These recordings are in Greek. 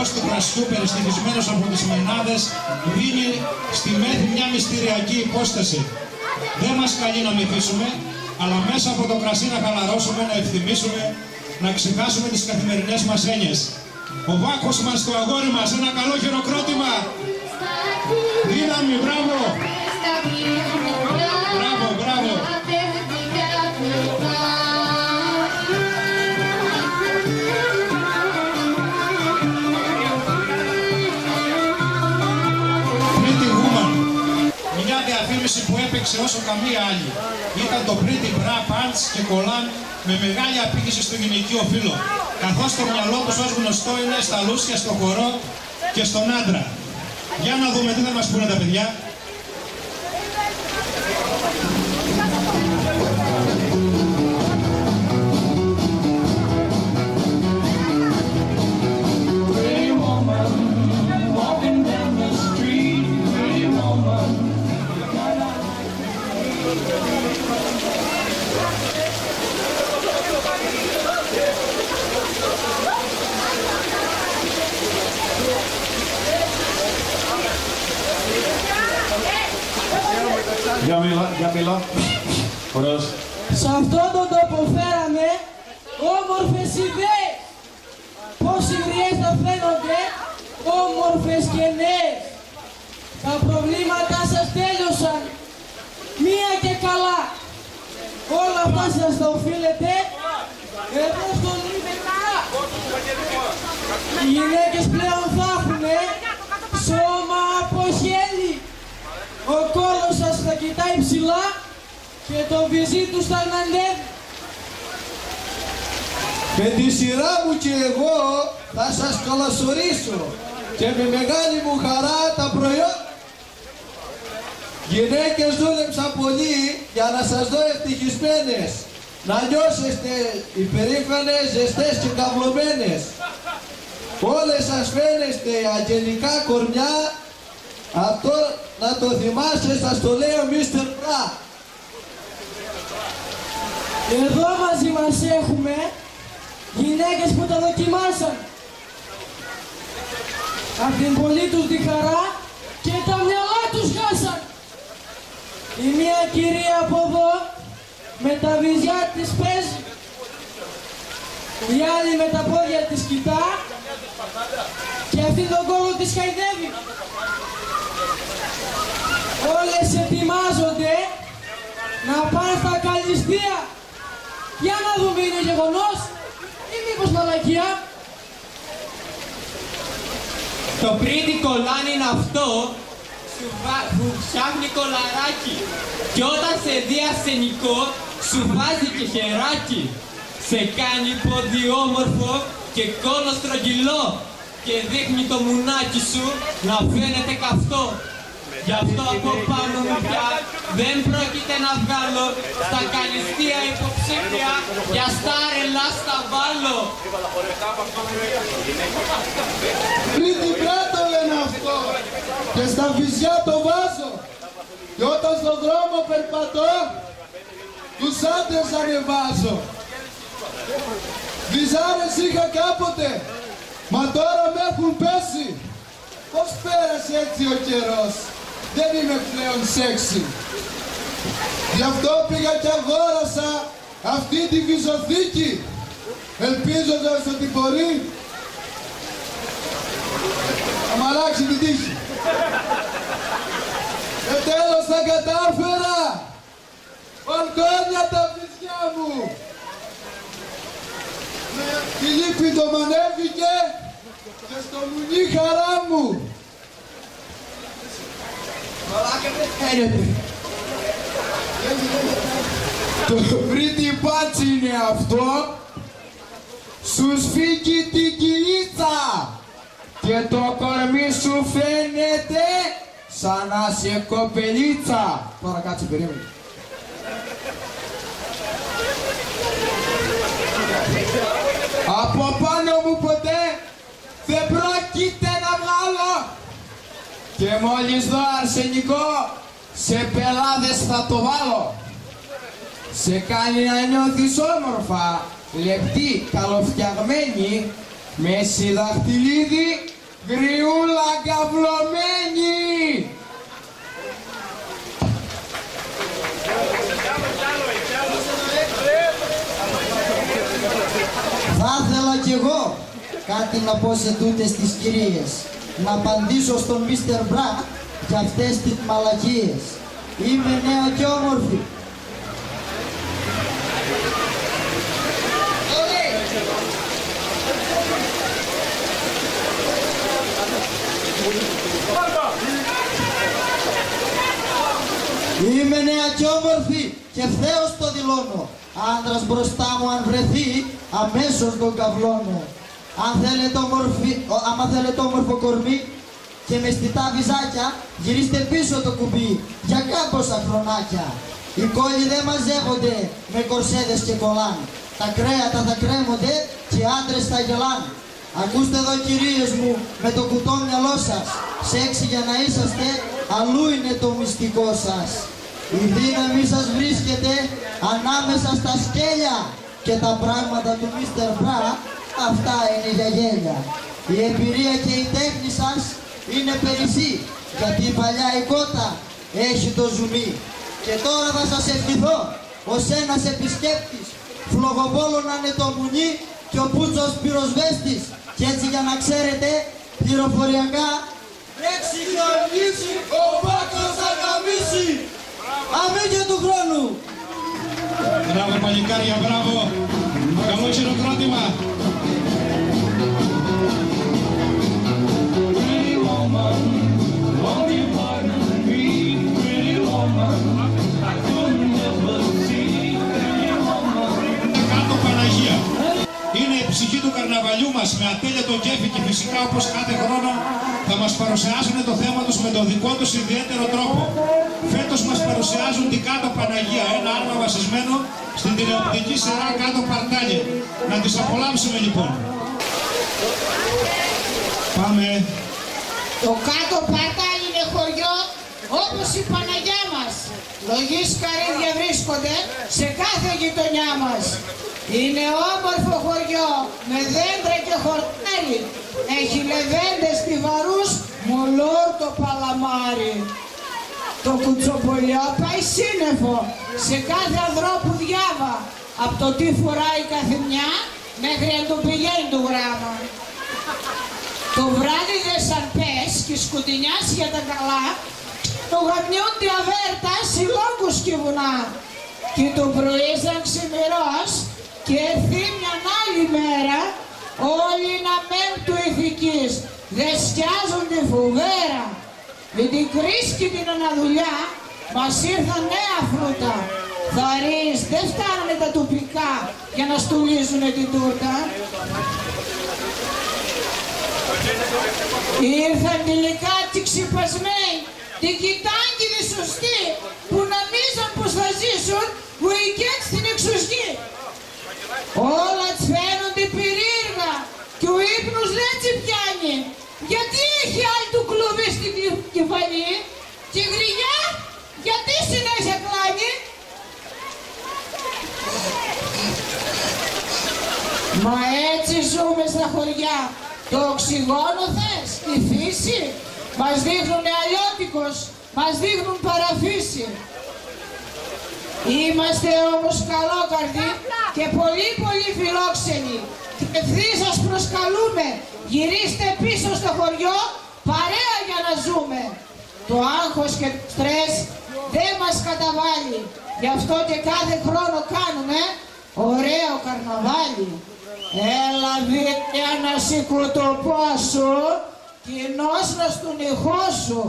νερός του κρασιού περιστοιχισμένος από τις μενάδες δίνει στη μέθη μια μυστηριακή υπόσταση. Δεν μας καλεί να μυθίσουμε, αλλά μέσα από το κρασί να χαλαρώσουμε, να ευθυμίσουμε, να ξεχάσουμε τις καθημερινές μας έννοιες. Ο Βάκος μας, το αγόρι μας, ένα καλό χειροκρότημα. Δύναμη, μπράβο. Μπράβο, μπράβο. Pretty Woman. Μια διαφήμιση που έπαιξε όσο καμία άλλη. Ήταν το Pretty Bra Pants και κολάν με μεγάλη απήχηση στο γυναικείο φύλο. Καθώς το μυαλό τους ως γνωστό είναι στα λούσια, στο χορό και στον άντρα. Για να δούμε τι θα μας πούνε τα παιδιά. Για μιλά. Ωραίος. Σε αυτόν τον τόπο φέραμε όμορφες ιδέες. Πώς οι γριές θα φαίνονται όμορφες και νέες. Τα προβλήματά σας τέλειωσαν μία και καλά. Όλα αυτά σας τα οφείλετε εδώ στον Λίμενα. Οι γυναίκες πλέον θα έχουνε σώμα από χέλη. Ο κόλος σας θα κοιτάει ψηλά και το βυζί τους θα ανανεύει. Με τη σειρά μου και εγώ θα σας καλωσορίσω και με μεγάλη μου χαρά τα προϊόντα. Γυναίκες δούλεψαν πολύ για να σας δω ευτυχισμένες, να νιώσετε υπερήφανες, ζεστές και καυλωμένες. Όλες σας φαίνεστε αγγελικά κορμιά. Αυτό να το θυμάσαι, σας το λέει ο Mr. Bra. Εδώ μαζί μας έχουμε γυναίκες που τα δοκιμάσαν. Απ' την πολύ τους τη χαρά και τα μυαλά τους χάσαν. Η μία κυρία από εδώ με τα βυζιά της παίζει. Η άλλη με τα πόδια της κοιτά και αυτή τον κόλλο της χαϊδεύει. Όλες ετοιμάζονται να πάνε στα καλυστία. Για να δούμε, είναι γεγονός ή μήπως μαλακία? Το pretty κολάν είναι αυτό που ψάχνει κολαράκι και όταν σε δει ασθενικό σου βάζει και χεράκι. Σε κάνει πόδι όμορφο και κόλλο στρογγυλό και δείχνει το μουνάκι σου να φαίνεται καυτό. Γι' αυτό από πάνω μου πια δεν πρόκειται να βγάλω στα καλυστία υποψήφια για στάρελα στα βάλω. Pretty Bra το λένε αυτό και στα βυζιά το βάζω και όταν στον δρόμο περπατώ τους άντρες ανεβάζω. Βυζάρες είχα κάποτε, μα τώρα με έχουν πέσει. Πώς πέρασε έτσι ο καιρός, δεν είμαι πλέον σεξι. Γι' αυτό πήγα και αγόρασα αυτή τη βυζοθήκη, ελπίζοντας ότι μπορεί να μ' αλλάξει την τύχη. Και τέλος τα κατάφερα, μπαλκόνια τα βυζιά μου. Η λύπη το μανέβηκε και στο μουνί χαρά μου. Μαλάκα δεν φαίνεται. Το pretty patch είναι αυτό. Σου σφίγγει την κοιλίτσα και το κορμί σου φαίνεται σαν να είσαι κοπελίτσα. Τώρα κάτσε, περίμενε. Από πάνω μου ποτέ δεν πρόκειται να βγάλω και μόλις δω αρσενικό σε πελάδες θα το βάλω. Σε κάνει να νιώθεις όμορφα, λεπτή, καλοφτιαγμένη, μέση δαχτυλίδι Γριούλα καυλωμένη. Θα ήθελα κι εγώ κάτι να πω σε τούτες τις κυρίες. Να απαντήσω στον Μίστερ Μπρα για αυτές τις μαλακίες. Είμαι νέα και όμορφη. Είμαι νέα και όμορφη και ευθέως το δηλώνω. Άντρας μπροστά μου αν βρεθεί, αμέσως τον καυλώνω. Άμα θέλετε όμορφο κορμί και με στιτά βυζάκια, γυρίστε πίσω το κουμπί για κάμποσα χρονάκια. Οι κόλλοι δεν μαζεύονται με κορσέδες και κολάν. Τα κρέατα θα κρέμονται και οι άντρες θα γελάνε. Ακούστε εδώ κυρίες μου με το κουτό μυαλό σας. Σεξι για να είσαστε, αλλού είναι το μυστικό σας. Η δύναμη σας βρίσκεται ανάμεσα στα σκέλια και τα πράγματα του Μίστερ Μπρα, αυτά είναι για γέλια. Η εμπειρία και η τέχνη σας είναι περισσή, γιατί η παλιά η κότα έχει το ζουμί. Και τώρα θα σας ευχηθώ ως ένας επισκέπτης, φλογοβόλο να είναι το μουνί και ο Πούτσος πυροσβέστης. Και έτσι για να ξέρετε, πληροφοριακά, έξι και ορμήσει, ο Πάκος θα γαμίσει. Αμήν και του χρόνου. Μπράβο παλικάρια, μπράβο. Καλό χειροκρότημα. Κάτω Παναγία. Είναι η ψυχή του καρναβαλιού μας με ατέλειωτο κέφι και φυσικά όπως κάθε χρόνο θα μας παρουσιάσουν το θέμα τους με τον δικό τους ιδιαίτερο τρόπο. Φέτος μας παρουσιάζουν την Κάτω Παναγία, ένα άλμα βασισμένο στην τηλεοπτική σειρά Κάτω Παρτάλι. Να τις απολαύσουμε λοιπόν. Πάμε. Το Κάτω Παρτάλι είναι χωριό όπως η Παναγιά μας. Λογής καρύδια βρίσκονται σε κάθε γειτονιά μας. Είναι όμορφο χωριό με δέντρα και χορτάρι. Έχει λεβέντες στιβαρούς, μολόρ το παλαμάρι. Το κουτσομπολιό πάει σύννεφο σε κάθε ανδρό που διάβα. Από το τι φοράει καθημιά μέχρι αν του πηγαίνει του γράμμα. Το βράδυ δε σαν πες και σκουτινιάσει για τα καλά, το γαμιούνται αβέρτα συλλόγους και βουνά. Και το πρωί σαν ξημερός και έρθει μια άλλη μέρα, όλοι να μένουν του ηθικής, δε σκιάζονται φοβέρα. Με την κρίση και την αναδουλειά μας ήρθαν νέα φρούτα. Θαρείς δεν φτάνανε τα τοπικά για να στουλίζουνε την τούρτα. Ήρθαν τελικά τι ξυπασμένοι, τι κοιτάγγιδοι σωστοί, που νομίζαν πως θα ζήσουν γουικέτ στην εξουσγή. Όλα τις φαίνονται περίεργα και ο ύπνος δεν τσι πιάνει. Γιατί έχει άλλη του κλουβί στην κεφαλή και γριά, γιατί συνέχεια κλάνει. Μα έτσι ζούμε στα χωριά. Το οξυγόνο θες, τη φύση. Μας δείχνουνε αλλιώτικος, μας δείχνουν παραφύση. Είμαστε όμως καλόκαρδοι και πολύ πολύ φιλόξενοι. Ευθύ σας προσκαλούμε, γυρίστε πίσω στο χωριό, παρέα για να ζούμε. Το άγχος και το στρες δεν μας καταβάλει. Γι' αυτό και κάθε χρόνο κάνουμε ωραίο καρναβάλι. Έλα βίντια να σηκωτοπώσω, κοινός να στον ηχώσω,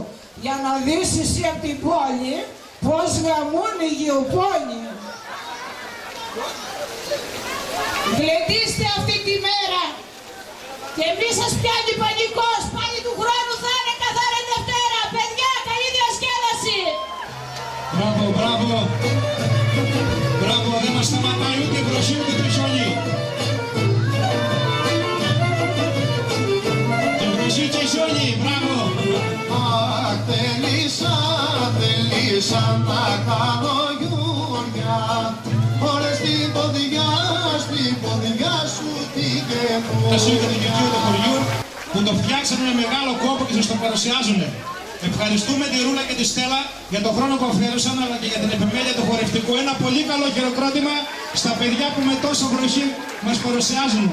για να δεις εσύ απ' την πόλη πως γαμούν οι γεωπόνοι. Γλεντήστε αυτή τη μέρα και μη σας πιάνει πανικός, πάλι του χρόνου θα είναι καθαρή Δευτέρα. Παιδιά, καλή διασκέδαση! Μπράβο, μπράβο. Μπράβο, δεν μας σταματάει ούτε βροχή ούτε τρισολή. Και βροχή και ζώνη, μπράβο. Αχ, θέλησα να κάνω γιούρια, όλες στην ποδιά σου την κεφού. Τα σύγχρονα του γειτιού του χωριού που που το φτιάξανε με μεγάλο κόπο και σας το παρουσιάζουν. Ευχαριστούμε τη Ρούλα και τη Στέλλα για τον χρόνο που αφιέρωσαν, αλλά και για την επιμέλεια του χορευτικού. Ένα πολύ καλό χειροκρότημα στα παιδιά που με τόσο βροχή μας παρουσιάζουν.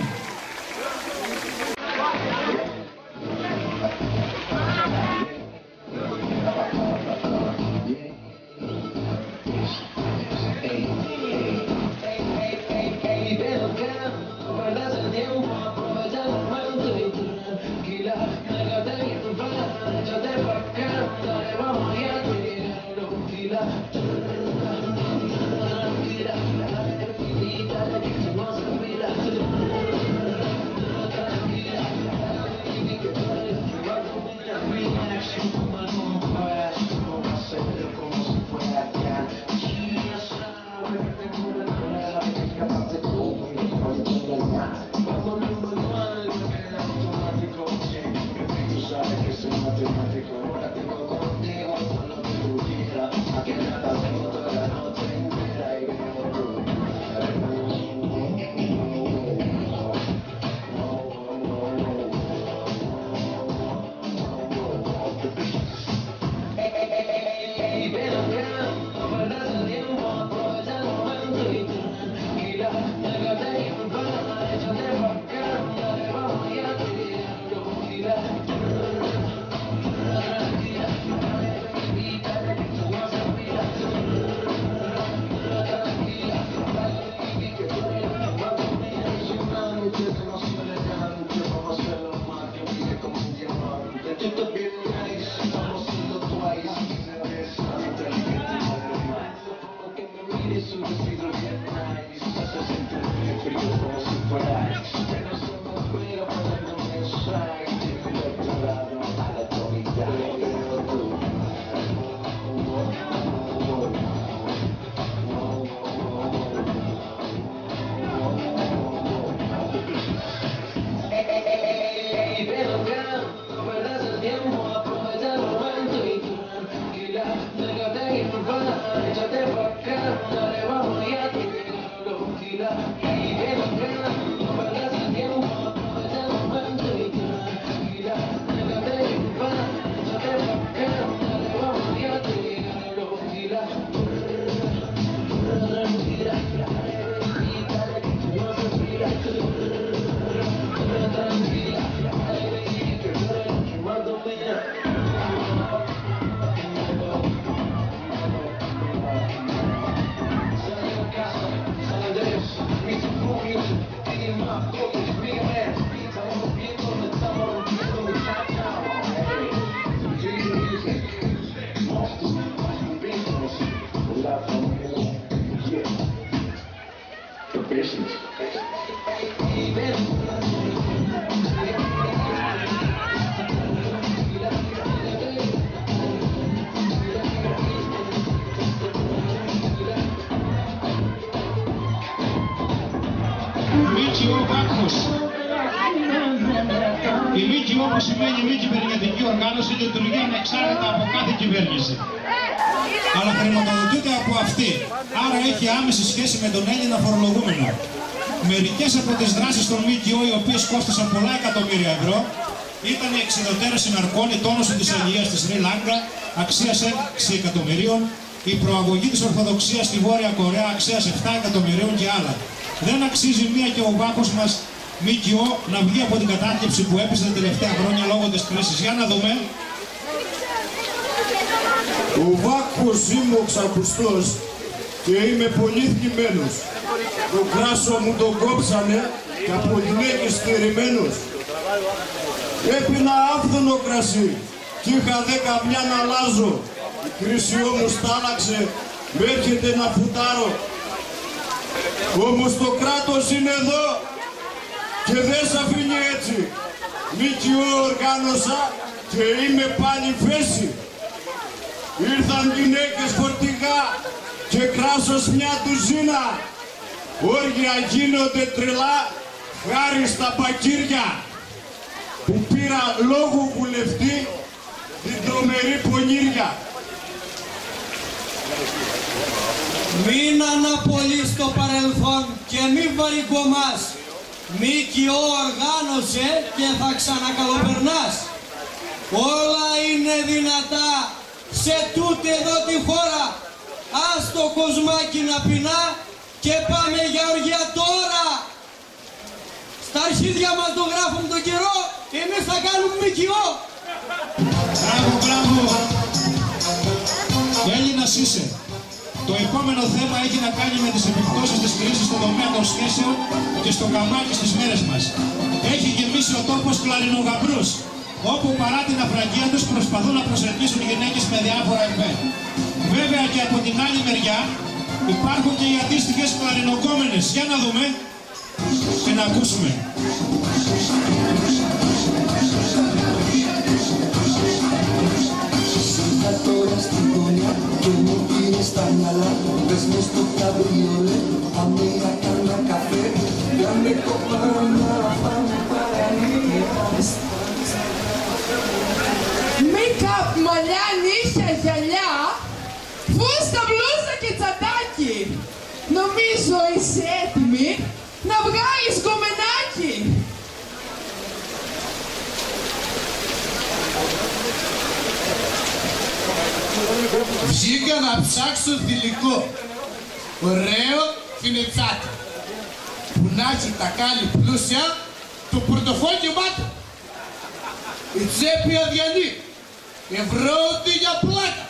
Η ΜΚΟ που σημαίνει μη κυβερνητική οργάνωση λειτουργεί ανεξάρτητα από κάθε κυβέρνηση. Αλλά χρηματοδοτείται από αυτή. Άρα έχει άμεση σχέση με τον Έλληνα φορολογούμενο. Μερικές από τις δράσεις των ΜΚΟ, οι οποίες κόστησαν πολλά εκατομμύρια ευρώ, ήταν η εξεδοτέρωση ναρκών, η τόνωση της αλληλείας στη Σρι Λάγκα, αξίας 6 εκατομμυρίων, η προαγωγή της Ορθοδοξίας στη Βόρεια Κορέα, αξίας 7 εκατομμυρίων και άλλα. Δεν αξίζει μία και ο Βάκος μας ΜΚΟ να βγει από την κατάρκευση που έπεσε τα τελευταία χρόνια λόγω της κρίσης. Για να δούμε. Ο Βάκος είμαι ο ξαπουστός και είμαι πολύ θλιμμένος. Το κράσο μου τον κόψανε και από γυναίκες στερημένος. Έπινα άφθονο κρασί κι είχα 10 μια να αλλάζω. Η κρίση όμως τάλαξε, με έρχεται να φουτάρω. Όμως το κράτος είναι εδώ και δεν σ' αφήνει έτσι. ΜΚΟ οργάνωσα και είμαι πάλι φέση. Ήρθαν γυναίκες φορτηγά και κράσος μια τουζίνα. Όργια γίνονται τρελά χάρη στα μπακύρια που πήρα λόγω βουλευτή την τρομερή πονήρια. Μην αναπολύς το παρελθόν και μη βαρικομάς. ΜΚΟ οργάνωσε και θα ξανακαλοπερνάς. Όλα είναι δυνατά σε τούτη εδώ τη χώρα. Ας το κοσμάκι να πεινά και πάμε για οργία τώρα. Στα αρχίδια μας το γράφουμε τον καιρό, εμείς θα κάνουμε ΜΚΟ. Μπράβο, μπράβο. Έλληνας είσαι. Το επόμενο θέμα έχει να κάνει με τις επιπτώσεις της κρίσης στον τομέα των σχέσεων και στο καμάκι στις μέρες μας. Έχει γεμίσει ο τόπος κλαρινογαμπρούς, όπου παρά την αφραγία τους προσπαθούν να προσελκύσουν γυναίκες με διάφορα εφέ. Βέβαια και από την άλλη μεριά υπάρχουν και οι αντίστοιχες κλαρινοκόμενες. Για να δούμε και να ακούσουμε. Τώρα στην γωνιά και μου πήρε στα μυαλά. Πες με στο καμπριολέ, πάμε για κάνα καφέ. Κάνε κοπάρα να πάμε παραλία. Make-up, μαλλιά, νύχια, γυαλιά, φούστα, μπλούζα και τσαντάκι. Νομίζω είσαι έτοιμη να βγάλεις κομμενάκι. Βγήκα να ψάξω θηλυκό, ωραίο φινετσάκι, που να έχει τα κάλλη πλούσια, το πορτοφόλι γεμάτο, η τσέπη αδιανή, ευρώ ούτε για πλάκα,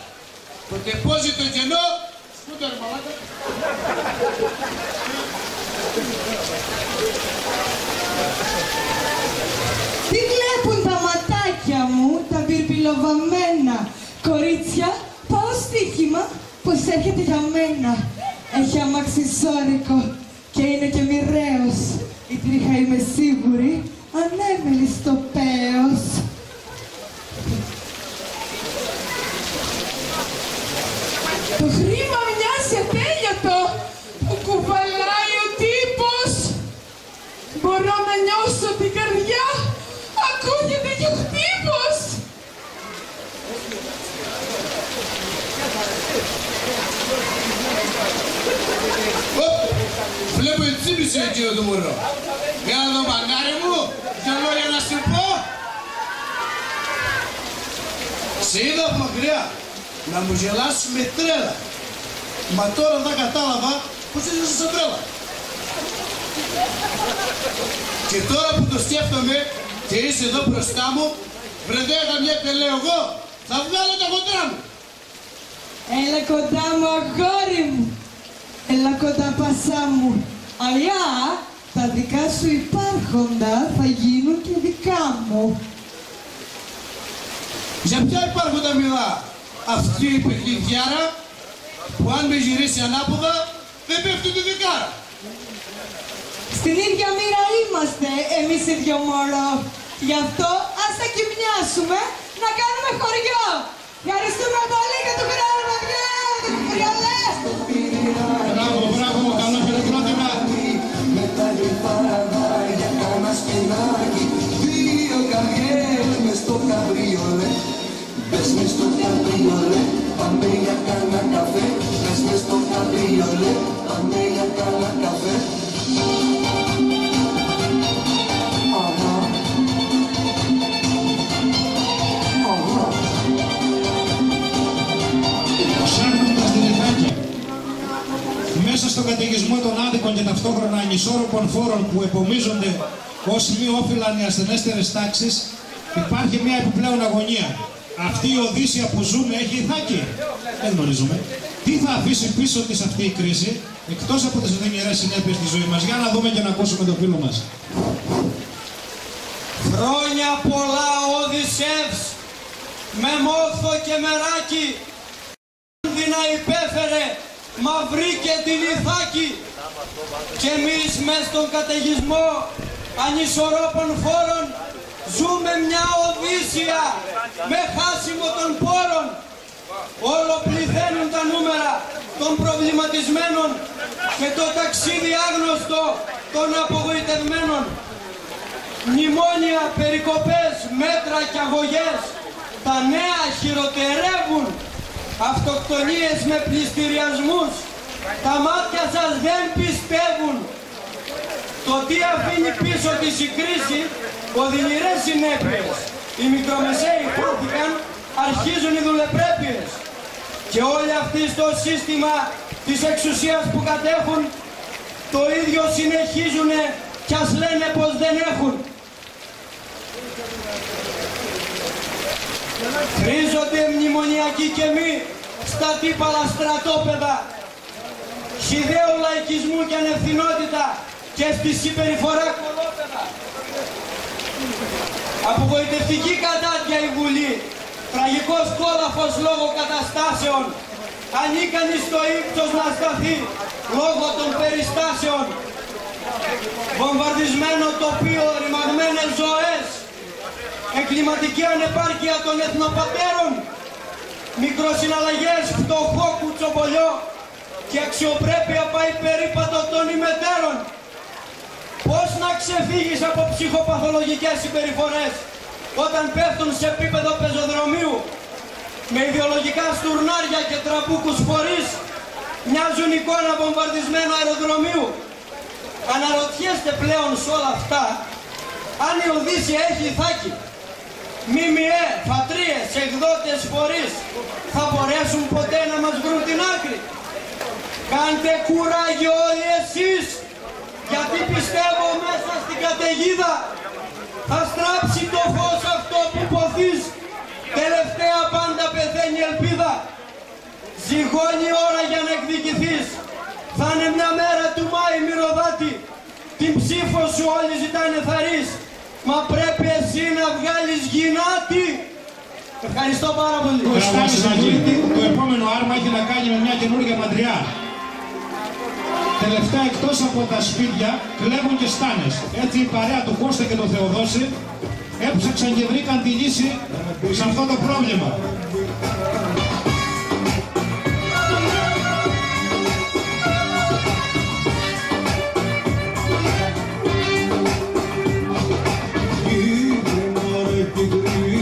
το τεπόζιτο κενό, σκούτα ρε μαλάκα. Τι βλέπουν τα ματάκια μου, τα πυρπυλοβαμμένα. Κορίτσια, πάω στοίχημα πως έρχεται για μένα. Έχει αμαξισόρικο και είναι και μοιραίος. Η τρίχα είμαι σίγουρη, ανέμελη στο πέος. Το χρήμα μοιάζει ατέλειωτο που κουβαλάει ο τύπος. Μπορώ να νιώσω την καρδιά, ακούγεται και ο χτύπος. Βλέπω η τσίπηση εκείνο το μωρό. Για να δω μαγκάρι μου, δυο λόγια να σου πω. Σε είδα από μακριά να μου γελάσεις με τρέλα. Μα τώρα δεν κατάλαβα πως είσαι σαν τρέλα. Και τώρα που το σκέφτομαι και είσαι εδώ μπροστά μου, βρε δέκα μια και λέω εγώ, θα βγάλω τα κοντρά μου. Έλα κοντά μου αγόρι μου, έλα κοντά πασά μου. Αλλιά τα δικά σου υπάρχοντα θα γίνουν και δικά μου. Για ποια υπάρχοντα μιλά αυτή η παιχνιδιάρα που αν με γυρίσει ανάποδα δεν πέφτει τη δεκάρα. Στην ίδια μοίρα είμαστε εμείς οι δυο μωρό. Γι' αυτό ας τα κοιμιάσουμε να κάνουμε χωριό. Ευχαριστούμε πολύ για το χρόνο, παιδιά! Μπράβο, μπράβο, καλό χειροκρότημα. Με τα λιπάρα για κάνα σπινάκι. Δύο καρδιές μες στο καμπριολέ. Μπες μες στο καμπριολέ, πάμε για κάνα καφέ. Μπες μες στο καμπριολέ, πάμε για κάνα καφέ. Μέσα στον καταιγισμό των άδικων και ταυτόχρονα ανισόρροπων φόρων που επομίζονται ως μη όφυλαν οι ασθενέστερες τάξεις, υπάρχει μια επιπλέον αγωνία. Αυτή η Οδύσσια που ζούμε έχει ηθάκι. Δεν γνωρίζουμε. Τι θα αφήσει πίσω της αυτή η κρίση, εκτός από τις οδυνηρές συνέπειες στη ζωή μας. Για να δούμε και να ακούσουμε το φίλο μας. Χρόνια πολλά Οδυσσεύς, με μόθο και μεράκι, να υπέφερε, μα βρήκε την Ιθάκη. Και εμείς μες στον καταιγισμό ανισορρόπων φόρων ζούμε μια Οδύσσια με χάσιμο των πόρων. Όλο πληθαίνουν τα νούμερα των προβληματισμένων και το ταξίδι άγνωστο των απογοητευμένων. Μνημόνια, περικοπές, μέτρα και αγωγές, τα νέα χειροτερεύουν. Αυτοκτονίες με πληστηριασμούς, τα μάτια σας δεν πιστεύουν. Το τι αφήνει πίσω της η κρίση, οδυνηρές συνέπειες. Οι μικρομεσαίοι χάθηκαν, αρχίζουν οι δουλεπρέπειες. Και όλοι αυτοί στο σύστημα της εξουσίας που κατέχουν, το ίδιο συνεχίζουν κι ας λένε πως δεν έχουν. Χρήζονται μνημονιακοί και μη στα τύπαλα στρατόπεδα χυδαίου λαϊκισμού και ανευθυνότητα και στη συμπεριφορά κολόπεδα. Απογοητευτική κατάδια η Βουλή, τραγικός κόλαφος λόγω καταστάσεων, ανίκανη στο ύψος να σταθεί λόγω των περιστάσεων. Βομβαρδισμένο τοπίο, ρημαγμένες ζωές, εγκληματική ανεπάρκεια των εθνοπατέρων, μικροσυναλλαγές, φτωχό κουτσομπολιό και αξιοπρέπεια πάει περίπατο των ημετέρων. Πώς να ξεφύγεις από ψυχοπαθολογικές συμπεριφορές όταν πέφτουν σε επίπεδο πεζοδρομίου με ιδεολογικά στουρνάρια και τραμπούκους φορείς μοιάζουν εικόνα βομβαρδισμένου αεροδρομίου. Αναρωτιέστε πλέον σε όλα αυτά αν η Οδύσσια έχει ηθάκι. ΜΜΕ, φατρίες, εκδότες, φορείς θα μπορέσουν ποτέ να μας βρουν την άκρη. Κάντε κουράγιο όλοι εσείς, γιατί πιστεύω μέσα στην καταιγίδα θα στράψει το φως αυτό που ποθείς. Τελευταία πάντα πεθαίνει η ελπίδα. Ζυγώνει η ώρα για να εκδικηθείς. Θα είναι μια μέρα του Μάη μυρωδάτη. Την ψήφο σου όλοι ζητάνε θαρείς. Μα πρέπει εσύ να βγάλεις γυνάτη. Ευχαριστώ πάρα πολύ. Το επόμενο άρμα έχει να κάνει με μια καινούργια μαντριά. Τελευταία εκτός από τα σπίτια κλέβουν και στάνες. Έτσι η παρέα του Κώστα και του Θεοδόση έψαξαν και βρήκαν τη λύση σε αυτό το πρόβλημα.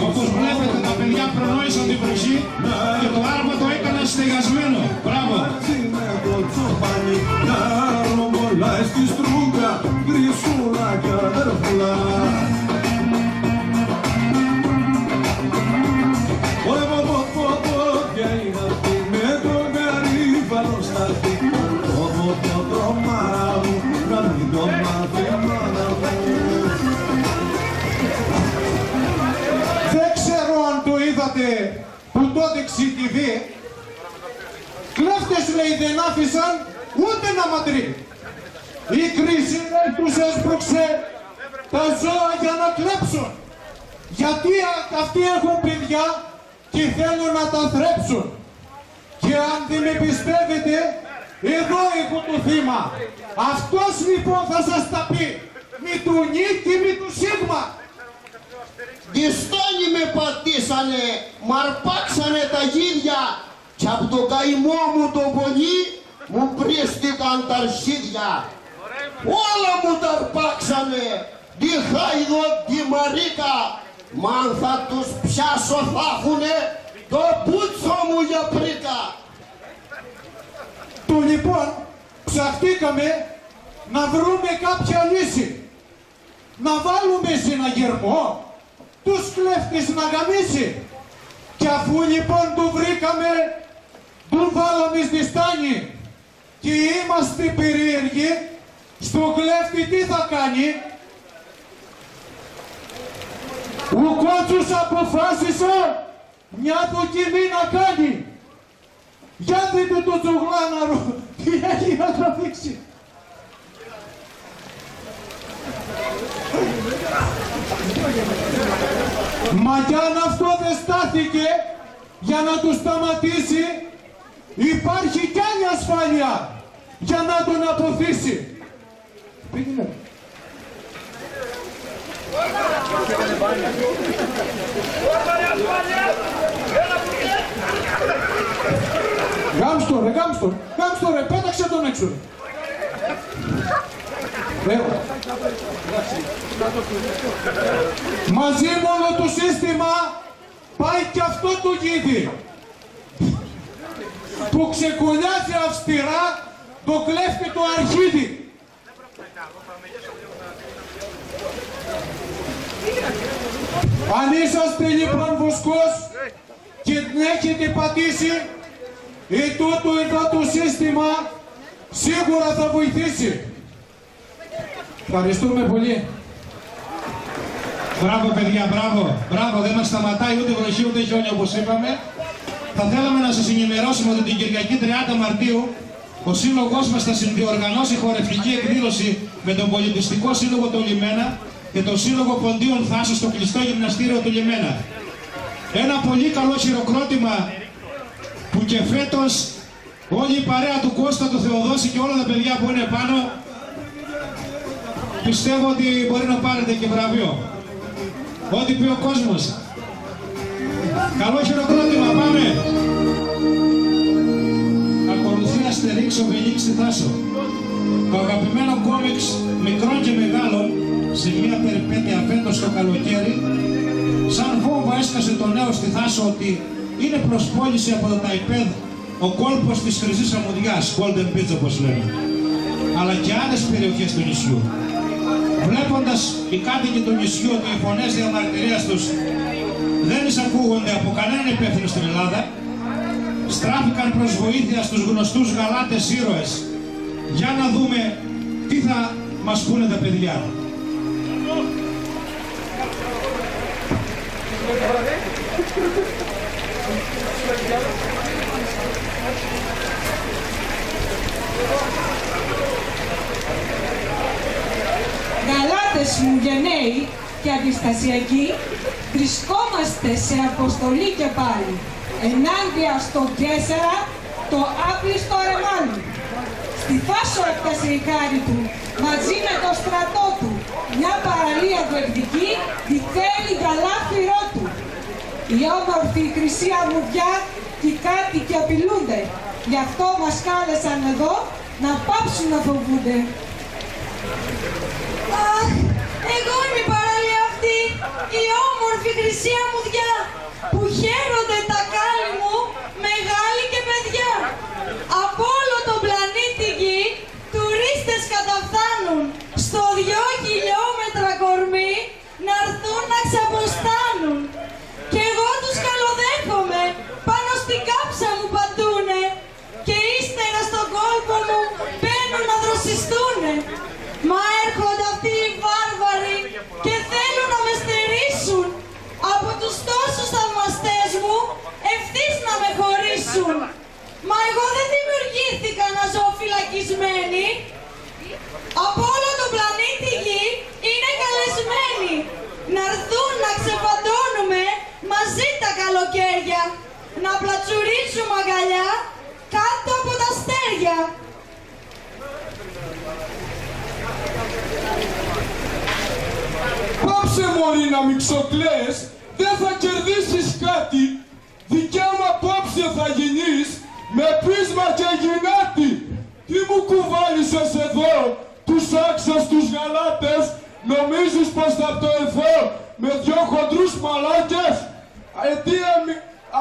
Όπως βλέπετε τα παιδιά προνόησαν την βροχή και το άρμα το έκαναν στεγασμένο. Μπράβο! Στη στρούγκα, γρυσούλα και αδερφούλα. Ποια είναι αυτή με τον γαρίφαλο σταθή. Το τρομάρα μου, να μην το μάθει μάνα μου. Δεν ξέρω αν το είδατε που τότε ξητηδεί. Κλέφτες λέει δεν άφησαν ούτε να μαντρεί. Η κρίση τους έσπρωξε τα ζώα για να κλέψουν. Γιατί αυτοί έχουν παιδιά και θέλουν να τα θρέψουν. Και αν δεν με πιστεύετε, εδώ έχω το θύμα. Αυτός λοιπόν θα σας τα πει. Μη του νι και μη του σίγμα. Διστάνει με πατήσανε, μ' αρπάξανε τα γίδια και από το καημό μου το πολύ μου πρίστηκαν τα αρχίδια. Όλα μου τα αρπάξανε, τη Χάιδο, τη Μαρίκα, μα αν θα τους πιάσω θα έχουνε το πούτσο μου για πρίκα. Του λοιπόν ψαχτήκαμε να βρούμε κάποια λύση. Να βάλουμε συναγερμό, τους κλέφτες να γαμίσει. Και αφού λοιπόν του βρήκαμε, του βάλαμε στη στάνη. Και είμαστε περίεργοι, στον κλέφτη τι θα κάνει. Ο κότσος αποφάσισε μια δοκιμή να κάνει. Για δείτε το τζογλάναρο, τι έχει να τραβήξει. Μα κι αν αυτό δεν στάθηκε για να του σταματήσει, υπάρχει κι άλλη ασφάλεια για να τον αποθήσει. Πήγαινε. Γάμστο ρε, γάμστο ρε, πέταξε τον έξω. Μαζί με όλο το σύστημα πάει και αυτό το γίδι που ξεκολλιάζει αυστηρά το κλέφτη το αρχίδι. Αν είσαστε λοιπόν βοσκός και την έχετε πατήσει, τούτο εδώ το σύστημα σίγουρα θα βοηθήσει. Ευχαριστούμε πολύ. Μπράβο παιδιά, μπράβο. Μπράβο, δεν μας σταματάει ούτε βροχή ούτε χιόνι όπως είπαμε. Θα θέλαμε να σας ενημερώσουμε ότι την Κυριακή 30 Μαρτίου ο σύλλογός μας θα συνδιοργανώσει χορευτική εκδήλωση με τον Πολιτιστικό Σύλλογο του Λιμένα και τον Σύλλογο Ποντίων Θάσου στο κλειστό γυμναστήριο του Λιμένα. Ένα πολύ καλό χειροκρότημα που και φέτος όλη η παρέα του Κώστα, του Θεοδόση και όλα τα παιδιά που είναι πάνω πιστεύω ότι μπορεί να πάρετε και βραβείο. Ό,τι πει ο κόσμος. Καλό χειροκρότημα, πάμε! Ακολουθεί Αστερίξ Οβελίξ στη Θάσο. Το αγαπημένο κόμιξ μικρών και μεγάλων σε μια περιπέτεια φέτος το καλοκαίρι, σαν βόμβα έσκασε το νέο στη Θάσο ότι είναι προσπόληση από το ΤΑΙΠΕΔ ο κόλπος της Χρυσής Αμμουδιάς, Golden Beach όπως λένε, αλλά και άλλες περιοχές του νησιού. Βλέποντας οι κάτοικοι του νησιού ότι οι φωνές διαμαρτυρίας τους δεν εισακούγονται από κανέναν υπεύθυνο στην Ελλάδα, στράφηκαν προς βοήθεια στους γνωστούς γαλάτες ήρωες. Για να δούμε τι θα μας πούνε τα παιδιά. Γαλάτες μου γενναίοι και αντιστασιακοί, βρισκόμαστε σε αποστολή και πάλι, ενάντια στο Κέσσερα, το άπλιστο ρεμάλι. Στη Θάσο έφτασε η χάρη του, μαζί με το στρατό του, μια παραλία του εκδικεί, τη θέλει γαλάφυρό του. Η όμορφη Χρυσή Αμμουδιά και οι κάτοικοι απειλούνται, γι' αυτό μας κάλεσαν εδώ να πάψουν να φοβούνται. Αχ, εγώ είμαι η παραλία αυτή, η όμορφη Χρυσή Αμμουδιά, που χαίρονται τα κάλλη μου, μεγάλοι και παιδιά. Από όλο τον πλανήτη Γη, τουρίστες καταφθάνουν στο 2 χιλιόμετρα κορμί να έρθουν να ξαποστάνουν. Κι εγώ τους καλοδέχομαι, πάνω στην κάψα μου πατούνε και ύστερα στον κόλπο μου μπαίνουν να δροσιστούνε. Μα έρχονται αυτοί οι βάρβαροι και θέλουν να με στερήσουν από τους τόσους θαυμαστές μου ευθύς να με χωρίσουν. Μα εγώ δεν δημιουργήθηκα να ζω φυλακισμένη. Από όλο τον πλανήτη Γη είναι καλεσμένοι να έρθουν να ξεπαντώνουμε μαζί τα καλοκαίρια, να πλατσουρίζουμε αγκαλιά κάτω από τα αστέρια. Πάψε μωρή να μη ξοκλαίες, δεν θα κερδίσεις κάτι. Δικιά μου απόψε θα γίνεις με πείσμα και γυνάτη. Τι μου κουβάλισες εδώ, τους άξας τους γαλάτες, νομίζεις πως θα το ερθώ με δυο χοντρούς μαλάκες.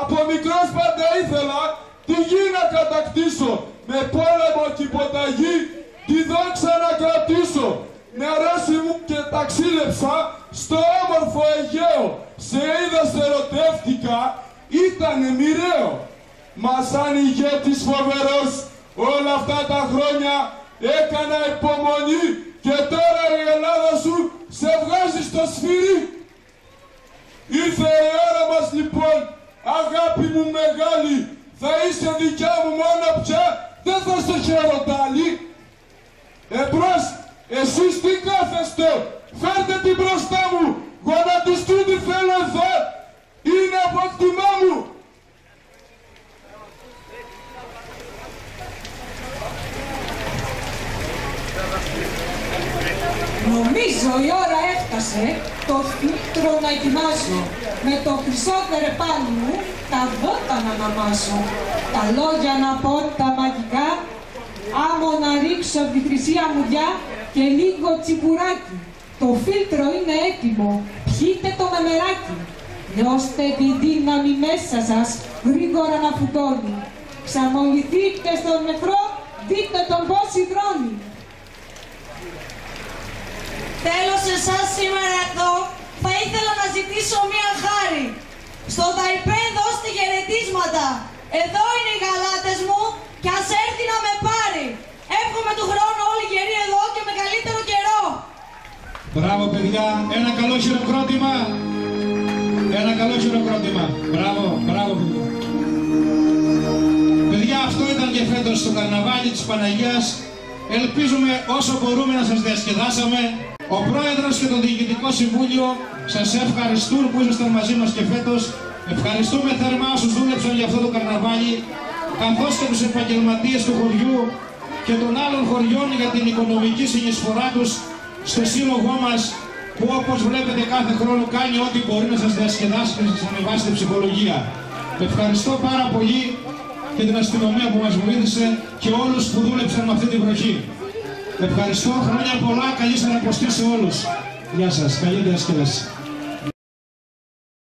Από μικρός πάντα ήθελα τη γη να κατακτήσω, με πόλεμο και υποταγή τη δόξα να κρατήσω. Νερώσει μου και ταξίδεψα στο όμορφο Αιγαίο, σε είδα, σε ερωτεύτηκα, ήτανε μοιραίο. Μα σαν ηγέτης φοβερός όλα αυτά τα χρόνια έκανα υπομονή και τώρα η Ελλάδα σου σε βγάζει στο σφυρί. Ήρθε η ώρα μας λοιπόν, αγάπη μου μεγάλη, θα είσαι δικιά μου μόνο πια, δεν θα σε χαιροτάλει. Εμπρός, εσείς τι κάθεστε, φέρτε την μπροστά μου, γονατιστού τι θέλω εδώ, είναι αποκτημά μου. Νομίζω η ώρα έφτασε το φίλτρο να ετοιμάσω. Με το χρυσό τερεπάνι μου τα βότα να αναμάσω. Τα λόγια να πω τα μαγικά, άμμο να ρίξω από τη Χρυσή Αμμουδιά και λίγο τσιπουράκι. Το φίλτρο είναι έτοιμο, πιείτε το μεμεράκι. Νιώστε τη δύναμη μέσα σας, γρήγορα να φουντώνει. Ξαμοληθείτε στον νεκρό, δείτε τον πώς υδρώνει. Θέλω σε εσάς σήμερα εδώ, θα ήθελα να ζητήσω μία χάρη. Στο Ταϊπέδ δώστε χαιρετίσματα. Εδώ είναι οι γαλάτες μου και ας έρθει να με πάρει. Εύχομαι του χρόνου όλοι γεροί εδώ και με καλύτερο καιρό. Μπράβο παιδιά, ένα καλό χειροκρότημα. Ένα καλό χειροκρότημα. Μπράβο, μπράβο παιδιά. Παιδιά, αυτό ήταν και φέτος στο καρναβάλι της Παναγίας. Ελπίζουμε όσο μπορούμε να σας διασκεδάσαμε. Ο Πρόεδρος και το Διοικητικό Συμβούλιο σας ευχαριστούν που ήσασταν μαζί μας και φέτος. Ευχαριστούμε θερμά όσους δούλεψαν για αυτό το καρναβάλι, καθώς και τους επαγγελματίες του χωριού και των άλλων χωριών για την οικονομική συνεισφορά τους στο σύλλογό μας, που όπως βλέπετε κάθε χρόνο κάνει ό,τι μπορεί να σας διασκεδάσει και να σας ανεβάσει την ψυχολογία. Ευχαριστώ πάρα πολύ και την αστυνομία που μας βοήθησε και όλους που δούλεψαν με αυτή την βροχή. Ευχαριστώ, χρόνια πολλά, καλή συναρποστή σε όλους. Γεια σας, καλή διασκέδαση.